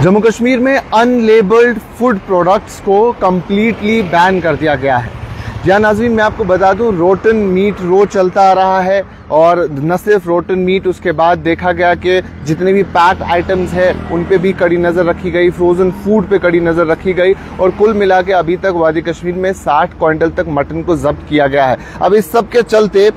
जम्मू कश्मीर में unlabelled food products को completely ban कर दिया गया है। जी नाज़रीन, मैं आपको बता दूं, रोटन मीट रोज चलता आ रहा है और न सिर्फ रोटन मीट, उसके बाद देखा गया कि जितने भी पैक्ड आइटम्स हैं उन पे भी कड़ी नज़र रखी गई, फ्रोज़न फूड पे कड़ी नज़र रखी गई और कुल मिला के अभी तक वादी कश्मीर में 60 क्विंटल तक मटन को जब्त किया गया है। अब इस सब के चलते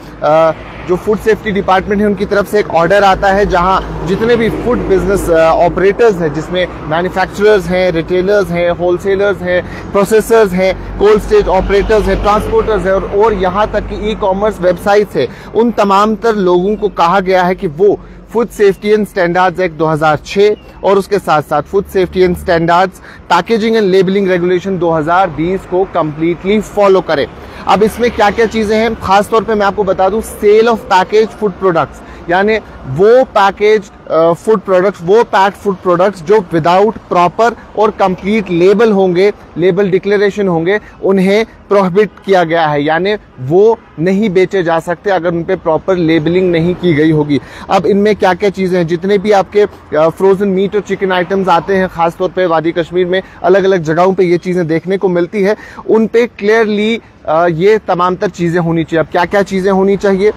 जो फूड सेफ्टी डिपार्टमेंट है उनकी तरफ से एक ऑर्डर आता है जहां जितने भी फूड बिजनेस ऑपरेटर्स हैं, जिसमें मैन्युफैक्चरर्स हैं, रिटेलर्स हैं, होलसेलर्स हैं, प्रोसेसर्स हैं, कोल्ड स्टेज ऑपरेटर्स हैं, ट्रांसपोर्टर्स हैं और यहाँ तक कि ई कॉमर्स वेबसाइट्स है, उन तमाम तर लोगों को कहा गया है कि वो food safety and standards act 2006 और उसके साथ साथ food safety and standards packaging and labelling regulation 2020 को कंप्लीटली फॉलो करें। अब इसमें क्या क्या चीजें हैं, खासतौर पे मैं आपको बता दूं, sale of package food products, यानी वो पैकेज फूड प्रोडक्ट्स, वो पैक्ड फूड प्रोडक्ट्स जो विदाउट प्रॉपर और कंप्लीट लेबल होंगे, लेबल डिक्लेरेशन होंगे, उन्हें प्रोहिबिट किया गया है, यानी वो नहीं बेचे जा सकते अगर उन पे प्रॉपर लेबलिंग नहीं की गई होगी। अब इनमें क्या क्या चीजें हैं, जितने भी आपके फ्रोजन मीट और चिकन आइटम्स आते हैं, खासतौर पे वादी कश्मीर में अलग अलग जगहों पे ये चीजें देखने को मिलती है, उन पे क्लियरली ये तमाम तर चीजें होनी चाहिए। अब क्या क्या चीजें होनी चाहिए,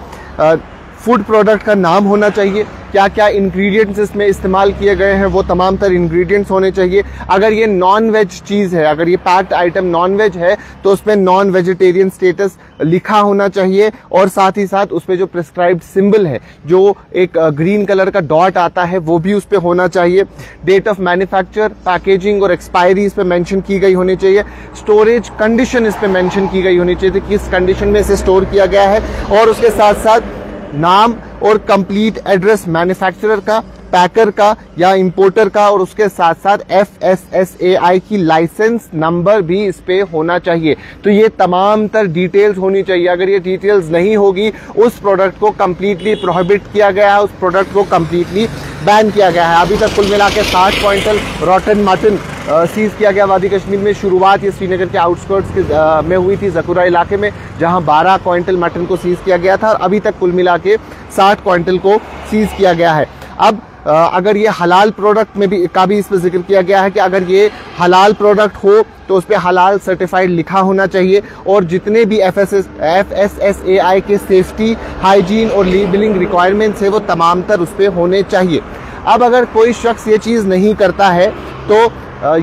फूड प्रोडक्ट का नाम होना चाहिए, क्या क्या इंग्रेडिएंट्स इसमें इस्तेमाल किए गए हैं वो तमाम तर इंग्रेडिएंट्स होने चाहिए। अगर ये नॉन वेज चीज़ है, अगर ये पैक्ड आइटम नॉन वेज है तो उसमें नॉन वेजिटेरियन स्टेटस लिखा होना चाहिए और साथ ही साथ उसपे जो प्रिस्क्राइब्ड सिंबल है, जो एक ग्रीन कलर का डॉट आता है, वो भी उस पर होना चाहिए। डेट ऑफ मैन्युफैक्चर, पैकेजिंग और एक्सपायरी इस पर मेंशन की गई होनी चाहिए। स्टोरेज कंडीशन इस पर मेंशन की गई होनी चाहिए, किस कंडीशन में इसे स्टोर किया गया है, और उसके साथ साथ नाम और कंप्लीट एड्रेस मैन्युफैक्चरर का, पैकर का या इंपोर्टर का, और उसके साथ साथ FSSAI की लाइसेंस नंबर भी इस पे होना चाहिए। तो ये तमाम तर डिटेल्स होनी चाहिए। अगर ये डिटेल्स नहीं होगी, उस प्रोडक्ट को कंप्लीटली प्रोहिबिट किया गया है, उस प्रोडक्ट को कंप्लीटली बैन किया गया है। अभी तक कुल मिला के 60 क्विंटल रॉटन मटन सीज किया गया वादी कश्मीर में। शुरुआत ये श्रीनगर के आउटस्कर्ट्स में हुई थी, जकुरा इलाके में, जहां 12 क्विंटल मटन को सीज किया गया था और अभी तक कुल मिला के 60 क्विंटल को सीज किया गया है। अब अगर ये हलाल प्रोडक्ट में भी का भी इस पर जिक्र किया गया है कि अगर ये हलाल प्रोडक्ट हो तो उस पर हलाल सर्टिफाइड लिखा होना चाहिए और जितने भी FSSAI के सेफ्टी, हाइजीन और लेबलिंग रिक्वायरमेंट्स है वो तमाम तर उस पर होने चाहिए। अब अगर कोई शख्स ये चीज़ नहीं करता है तो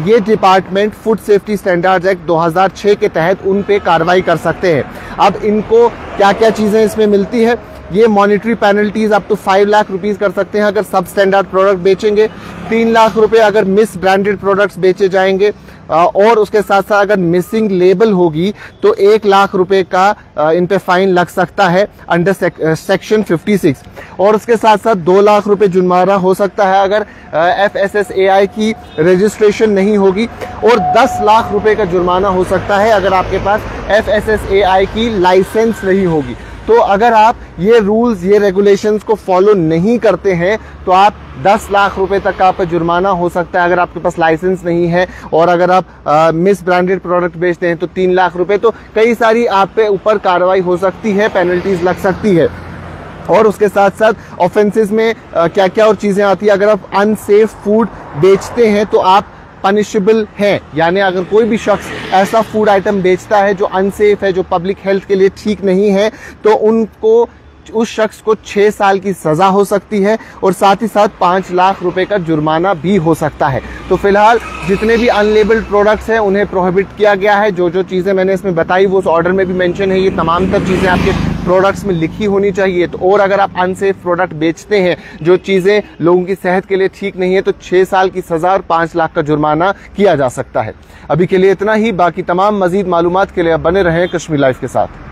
ये department food safety standards act 2006 के तहत उन पे कार्रवाई कर सकते हैं। अब इनको क्या क्या चीज़ें इसमें मिलती है, ये monetary penalties up to 5 lakh rupees कर सकते हैं अगर सब स्टैंडर्ड प्रोडक्ट बेचेंगे, 3 लाख रुपए अगर मिस ब्रांडेड प्रोडक्ट्स बेचे जाएंगे, और उसके साथ साथ अगर मिसिंग लेबल होगी तो 1 लाख रुपए का इन पे फाइन लग सकता है अंडर सेक्शन 56, और उसके साथ साथ 2 लाख रुपए जुर्माना हो सकता है अगर FSSAI की रजिस्ट्रेशन नहीं होगी, और 10 लाख रुपए का जुर्माना हो सकता है अगर आपके पास FSSAI की लाइसेंस नहीं होगी। तो अगर आप ये रूल्स, ये रेगुलेशंस को फॉलो नहीं करते हैं तो आप 10 लाख रुपए तक का आपका जुर्माना हो सकता है अगर आपके पास लाइसेंस नहीं है, और अगर आप मिस ब्रांडेड प्रोडक्ट बेचते हैं तो 3 लाख रुपए। तो कई सारी आप पे ऊपर कार्रवाई हो सकती है, पेनल्टीज लग सकती है। और उसके साथ साथ ऑफेंसेस में क्या क्या और चीजें आती है, अगर आप अनसेफ फूड बेचते हैं तो आप पनिशेबल है, यानी अगर कोई भी शख्स ऐसा फूड आइटम बेचता है जो अनसेफ है, जो पब्लिक हेल्थ के लिए ठीक नहीं है, तो उनको, उस शख्स को 6 साल की सजा हो सकती है और साथ ही साथ 5 लाख रुपए का जुर्माना भी हो सकता है। तो फिलहाल जितने भी अनलेबल्ड प्रोडक्ट्स हैं उन्हें प्रोहिबिट किया गया है। जो जो चीज़ें मैंने इसमें बताई वो उस ऑर्डर में भी मेंशन है, ये तमाम तर चीज़ें आपके प्रोडक्ट्स में लिखी होनी चाहिए। तो और अगर आप अनसेफ प्रोडक्ट बेचते हैं, जो चीज़ें लोगों की सेहत के लिए ठीक नहीं है, तो 6 साल की सजा और 5 लाख का जुर्माना किया जा सकता है। अभी के लिए इतना ही, बाकी तमाम मजीद मालूमात के लिए आप बने रहें कश्मीर लाइव के साथ।